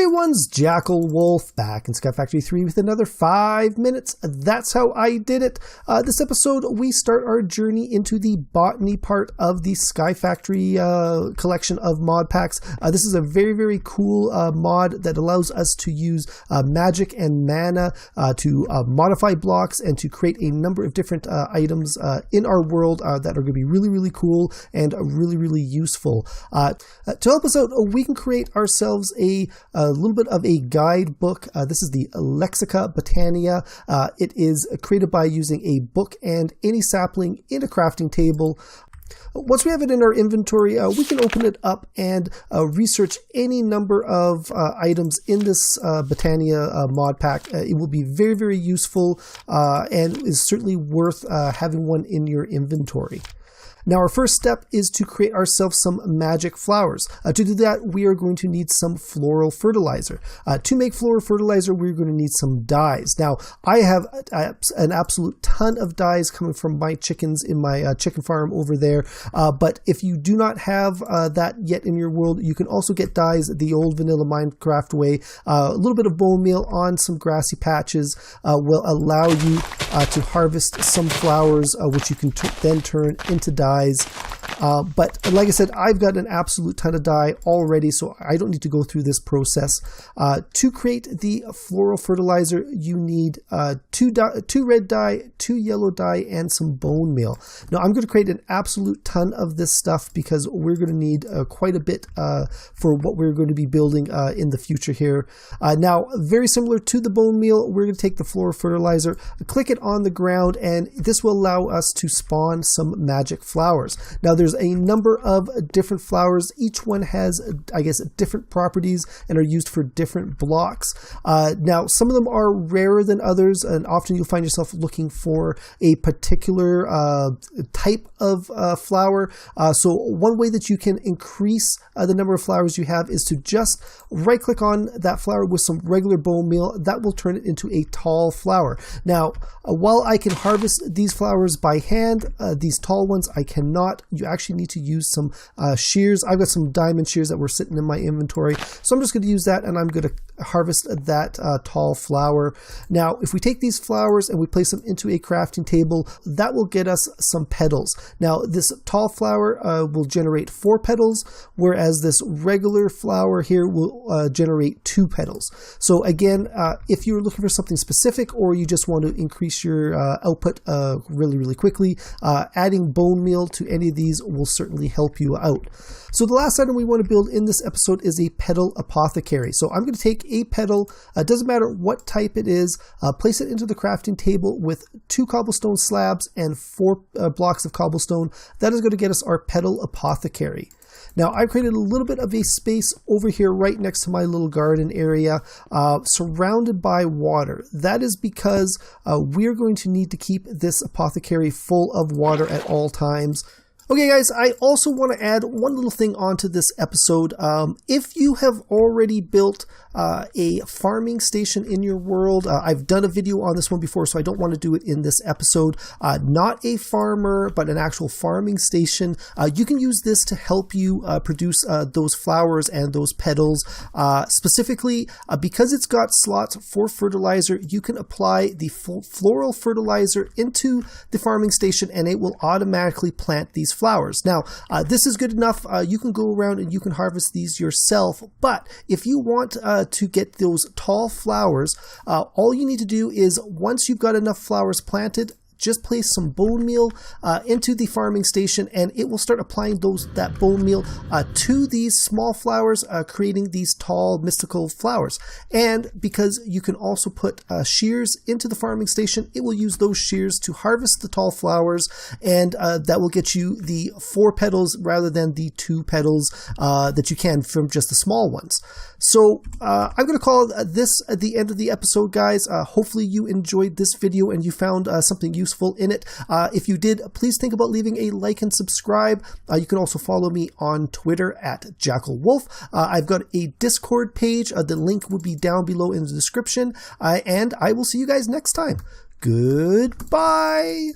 everyone's JackelWolf back in Sky Factory 3 with another 5 minutes. That's how I did it. This episode, we start our journey into the Botany part of the Sky Factory collection of mod packs. This is a very, very cool mod that allows us to use magic and mana to modify blocks and to create a number of different items in our world that are going to be really, really cool and really, really useful. To help us out, we can create ourselves a little bit of a guidebook. This is the Lexica Botania. It is created by using a book and any sapling in a crafting table. Once we have it in our inventory, we can open it up and research any number of items in this Botania mod pack. It will be very, very useful and is certainly worth having one in your inventory. Now, our first step is to create ourselves some magic flowers. To do that, we are going to need some floral fertilizer. To make floral fertilizer, we're going to need some dyes. Now, I have an absolute ton of dyes coming from my chickens in my chicken farm over there. But if you do not have that yet in your world, you can also get dyes the old vanilla Minecraft way. A little bit of bone meal on some grassy patches will allow you to harvest some flowers, which you can then turn into dyes. But like I said, I've got an absolute ton of dye already, so I don't need to go through this process. To create the floral fertilizer, you need two red dye, 2 yellow dye, and some bone meal. Now, I'm going to create an absolute ton of this stuff because we're going to need quite a bit for what we're going to be building in the future here. Now, very similar to the bone meal, we're going to take the floral fertilizer, click it on the ground, and this will allow us to spawn some magic flowers. Now, there's a number of different flowers. Each one has, I guess, different properties and are used for different blocks. Now, some of them are rarer than others, and often you'll find yourself looking for a particular type of flower. So one way that you can increase the number of flowers you have is to just right-click on that flower with some regular bone meal. That will turn it into a tall flower. Now, while I can harvest these flowers by hand, these tall ones I cannot. You actually need to use some shears. I've got some diamond shears that were sitting in my inventory, so I'm just going to use that, and I'm going to harvest that tall flower. Now, if we take these flowers and we place them into a crafting table, that will get us some petals. Now, this tall flower will generate 4 petals, whereas this regular flower here will generate 2 petals. So again, if you're looking for something specific or you just want to increase your output really, really quickly, adding bone meal to any of these will certainly help you out. So the last item we want to build in this episode is a Petal Apothecary. So I'm going to take a petal, doesn't matter what type it is, place it into the crafting table with 2 cobblestone slabs and 4 blocks of cobblestone. That is going to get us our Petal Apothecary. Now, I created a little bit of a space over here right next to my little garden area, surrounded by water. That is because we're going to need to keep this apothecary full of water at all times. Okay, guys, I also want to add one little thing onto this episode. If you have already built a farming station in your world, I've done a video on this one before, so I don't want to do it in this episode. Not a farmer, but an actual farming station. You can use this to help you produce those flowers and those petals. Specifically, because it's got slots for fertilizer, you can apply the floral fertilizer into the farming station, and it will automatically plant these flowers. Now, this is good enough. You can go around and you can harvest these yourself, but if you want to get those tall flowers, all you need to do is, once you've got enough flowers planted, just place some bone meal into the farming station, and it will start applying that bone meal to these small flowers, creating these tall mystical flowers. And because you can also put shears into the farming station, it will use those shears to harvest the tall flowers, and that will get you the 4 petals rather than the 2 petals that you can from just the small ones. So I'm going to call this the end of the episode, guys. Hopefully you enjoyed this video and you found something useful in it. If you did, please think about leaving a like and subscribe. You can also follow me on Twitter at JackleWolf. I've got a Discord page. The link would be down below in the description. And I will see you guys next time. Goodbye.